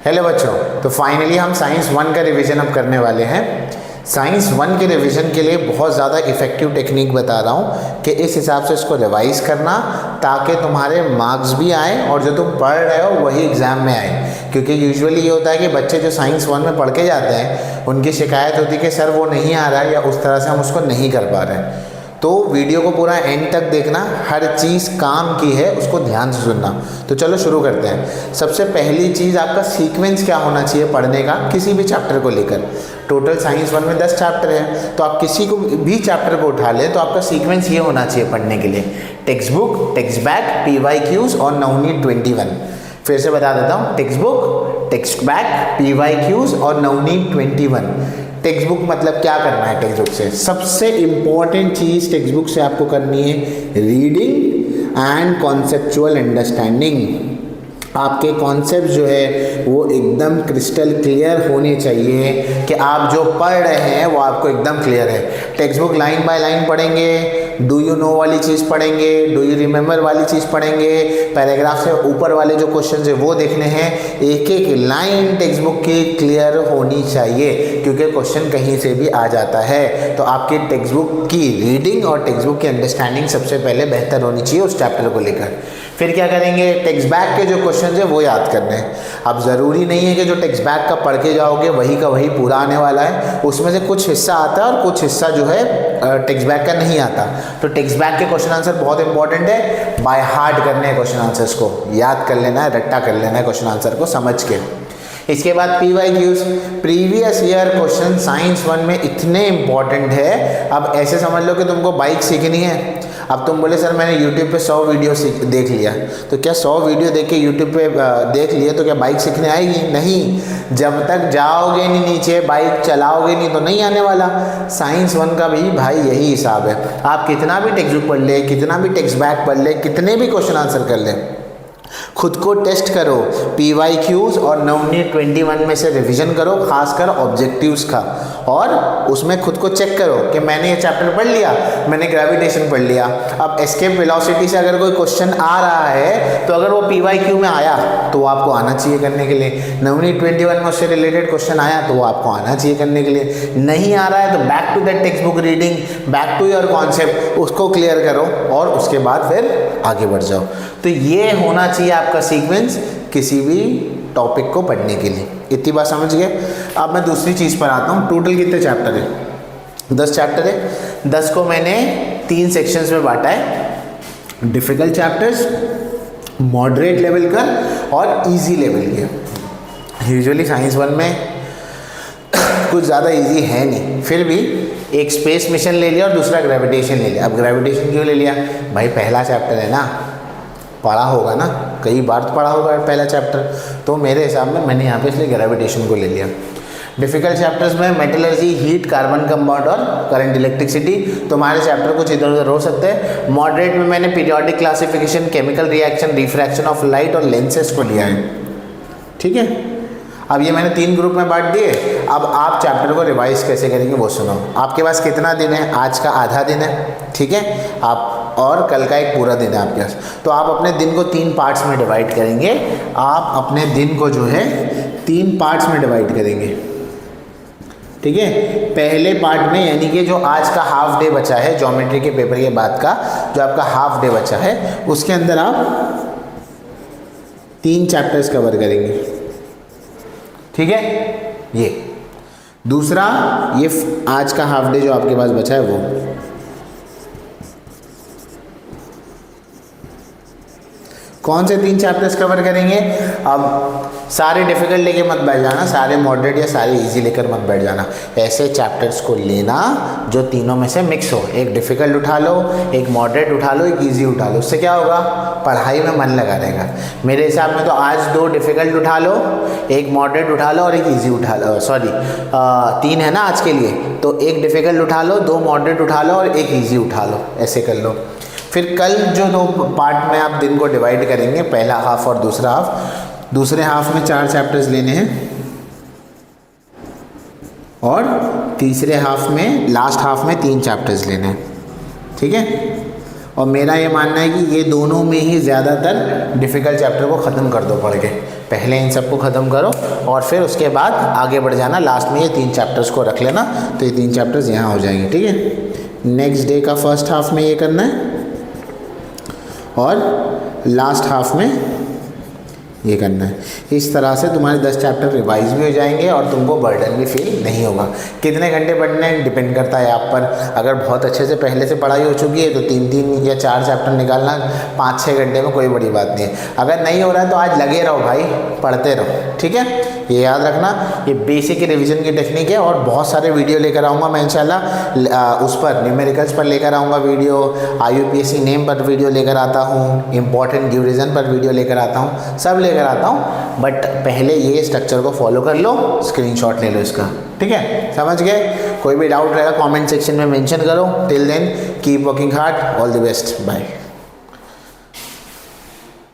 Hello बच्चों, तो finally हम साइंस 1 का रिवीजन अब करने वाले हैं। साइंस 1 के रिवीजन के लिए बहुत ज़्यादा इफ़ेक्टिव टेक्निक बता रहा हूँ कि इस हिसाब से इसको रिवाइज करना ताकि तुम्हारे मार्क्स भी आए और जो तुम पढ़ रहे हो वही एग्ज़ाम में आए। क्योंकि यूजुअली ये होता है कि बच्चे जो साइंस 1 में पढ़ के जाते हैं उनकी शिकायत होती है कि सर वो नहीं आ रहा है या उस तरह से हम उसको नहीं कर पा रहे हैं। तो वीडियो को पूरा एंड तक देखना, हर चीज़ काम की है उसको ध्यान से सुनना। तो चलो शुरू करते हैं। सबसे पहली चीज़ आपका सीक्वेंस क्या होना चाहिए पढ़ने का किसी भी चैप्टर को लेकर। टोटल साइंस 1 में 10 चैप्टर हैं, तो आप किसी को भी चैप्टर को उठा लें तो आपका सीक्वेंस ये होना चाहिए पढ़ने के लिए: text book, text back, PYQs और नवनीत 21। फिर से बता देता हूँ, text book, text back, PYQs और नवनीत 21। टेक्स्ट बुक मतलब क्या करना है टेक्स्ट बुक से? सबसे इम्पॉर्टेंट चीज़ टेक्स्ट बुक से आपको करनी है रीडिंग एंड कॉन्सेप्चुअल अंडरस्टैंडिंग। आपके कॉन्सेप्ट जो है वो एकदम क्रिस्टल क्लियर होने चाहिए कि आप जो पढ़ रहे हैं वो आपको एकदम क्लियर है। Text book line by line पढ़ेंगे, डू यू नो वाली चीज़ पढ़ेंगे, डू यू रिमेंबर वाली चीज़ पढ़ेंगे, पैराग्राफ से ऊपर वाले जो क्वेश्चन है वो देखने हैं। एक एक लाइन टेक्स्ट बुक की क्लियर होनी चाहिए क्योंकि क्वेश्चन कहीं से भी आ जाता है। तो आपकी टेक्स्ट बुक की रीडिंग और टेक्स्ट बुक की अंडरस्टैंडिंग सबसे पहले बेहतर होनी चाहिए उस चैप्टर को लेकर। फिर क्या करेंगे, टेक्स्ट बैक के जो क्वेश्चन है वो याद करने हैं। अब ज़रूरी नहीं है कि जो टेक्स्ट बैक का पढ़ के जाओगे वही का वही पूरा आने वाला है, उसमें से कुछ हिस्सा आता है और कुछ हिस्सा जो है टेक्स्ट बैक का नहीं आता। तो टेक्स्ट बैक के क्वेश्चन आंसर बहुत इंपॉर्टेंट है, बाय हार्ट करने हैं क्वेश्चन आंसर्स को, याद कर लेना है, रट्टा कर लेना है क्वेश्चन आंसर को समझ के। इसके बाद PYQs, previous year question science 1 में इतने इंपॉर्टेंट है। अब ऐसे समझ लो कि तुमको बाइक सीखनी है। अब तुम बोले सर मैंने YouTube पे 100 वीडियो देख लिया, तो क्या 100 वीडियो देख के YouTube पे देख लिए तो क्या बाइक सीखने आएगी? नहीं। जब तक जाओगे नहीं नीचे, बाइक चलाओगे नहीं तो नहीं आने वाला। साइंस 1 का भी भाई यही हिसाब है। आप कितना भी टेक्स्ट बुक पढ़ ले, कितना भी टेक्स्ट बैक पढ़ ले, कितने भी क्वेश्चन आंसर कर ले, खुद को टेस्ट करो। PYQs और नवनीत 21 में से रिवीजन करो, खासकर ऑब्जेक्टिव्स का, और उसमें खुद को चेक करो कि मैंने ये चैप्टर पढ़ लिया, मैंने ग्रेविटेशन पढ़ लिया। अब एस्केप वेलोसिटी से अगर कोई क्वेश्चन आ रहा है तो अगर वो PYQ में आया तो वो आपको आना चाहिए करने के लिए। नवनीत 21 में उससे रिलेटेड क्वेश्चन आया तो वो आपको आना चाहिए करने के लिए। नहीं आ रहा है तो back to that text book reading, back to your concept, उसको क्लियर करो और उसके बाद फिर आगे बढ़ जाओ। तो ये होना चाहिए आपका सीक्वेंस किसी भी टॉपिक को पढ़ने के लिए। इतनी बात समझ गए? अब मैं दूसरी चीज़ पर आता हूँ। टोटल कितने चैप्टर है? 10 चैप्टर है। 10 को मैंने 3 सेक्शंस में बांटा है: डिफ़िकल्ट चैप्टर्स, मॉडरेट लेवल का और इजी लेवल के। यूजुअली साइंस 1 में कुछ ज़्यादा इजी है नहीं, फिर भी एक स्पेस मिशन ले लिया और दूसरा ग्रेविटेशन ले लिया। अब ग्रेविटेशन क्यों ले लिया भाई? पहला चैप्टर है ना, पढ़ा होगा ना, कई बार तो पढ़ा होगा पहला चैप्टर, तो मेरे हिसाब में मैंने यहाँ पे इसलिए ग्रेविटेशन को ले लिया। डिफ़िकल्ट चैप्टर्स में मेटलर्जी, हीट, कार्बन कंपाउंड और करंट इलेक्ट्रिसिटी, तुम्हारे चैप्टर कुछ इधर उधर हो सकते हैं। मॉडरेट में मैंने periodic classification, chemical reaction, refraction of light और लेंसेज को लिया है। ठीक है, अब ये मैंने 3 ग्रुप में बांट दिए। अब आप चैप्टर को रिवाइज कैसे करेंगे वो सुनो। आपके पास कितना दिन है? आज का आधा दिन है, ठीक है, आप और कल का एक पूरा दिन है आपके पास। तो आप अपने दिन को 3 पार्ट्स में डिवाइड करेंगे। आप अपने दिन को जो है 3 पार्ट्स में डिवाइड करेंगे, ठीक है। पहले पार्ट में यानी कि जो आज का हाफ डे बचा है, ज्योमेट्री के पेपर के बाद का जो आपका हाफ डे बचा है, उसके अंदर आप 3 चैप्टर्स कवर करेंगे, ठीक है। ये दूसरा, ये आज का हाफ डे जो आपके पास बचा है वो, कौन से 3 चैप्टर्स कवर करेंगे? अब सारे डिफ़िकल्ट लेके मत बैठ जाना, सारे मॉडरेट या सारे इजी लेकर मत बैठ जाना। ऐसे चैप्टर्स को लेना जो तीनों में से मिक्स हो। एक डिफ़िकल्ट उठा लो, एक मॉडरेट उठा लो, एक इजी उठा लो। उससे क्या होगा? पढ़ाई में मन लगा रहेगा। मेरे हिसाब में तो आज 2 डिफ़िकल्ट उठा लो, एक मॉडरेट उठा लो और एक ईजी उठा लो। सॉरी, 3 है ना आज के लिए, तो एक डिफ़िकल्ट उठा लो, 2 मॉडरेट उठा लो और एक ईजी उठा लो, ऐसे कर लो। फिर कल जो 2 पार्ट में आप दिन को डिवाइड करेंगे, पहला हाफ और दूसरा हाफ, दूसरे हाफ में 4 चैप्टर्स लेने हैं और तीसरे हाफ में, लास्ट हाफ में 3 चैप्टर्स लेने हैं, ठीक है। और मेरा ये मानना है कि ये दोनों में ही ज़्यादातर डिफ़िकल्ट चैप्टर को ख़त्म कर दो पढ़ के। पहले इन सबको ख़त्म करो और फिर उसके बाद आगे बढ़ जाना, लास्ट में ये 3 चैप्टर्स को रख लेना, तो ये 3 चैप्टर्स यहाँ हो जाएंगे, ठीक है। नेक्स्ट डे का फर्स्ट हाफ में ये करना है और लास्ट हाफ में ये करना है। इस तरह से तुम्हारे 10 चैप्टर रिवाइज भी हो जाएंगे और तुमको बर्डन भी फील नहीं होगा। कितने घंटे पढ़ने डिपेंड करता है आप पर। अगर बहुत अच्छे से पहले से पढ़ाई हो चुकी है तो 3-3 या 4 चैप्टर निकालना 5-6 घंटे में कोई बड़ी बात नहीं है। अगर नहीं हो रहा है तो आज लगे रहो भाई, पढ़ते रहो, ठीक है। ये याद रखना, ये बेसिक रिविज़न की टेक्निक है और बहुत सारे वीडियो लेकर आऊँगा मैं इंशाल्लाह। उस पर न्यूमेरिकल्स पर लेकर आऊँगा वीडियो, IUPAC नेम पर वीडियो लेकर आता हूँ, इंपॉर्टेंट ड्यूरेशन पर वीडियो लेकर आता हूँ, सब लेकर आता हूँ। बट पहले ये स्ट्रक्चर को फॉलो कर लो, स्क्रीनशॉट ले लो इसका, ठीक है। समझ गए? कोई भी डाउट रहेगा कमेंट सेक्शन में मेंशन करो। Till then keep working hard, all the best, bye.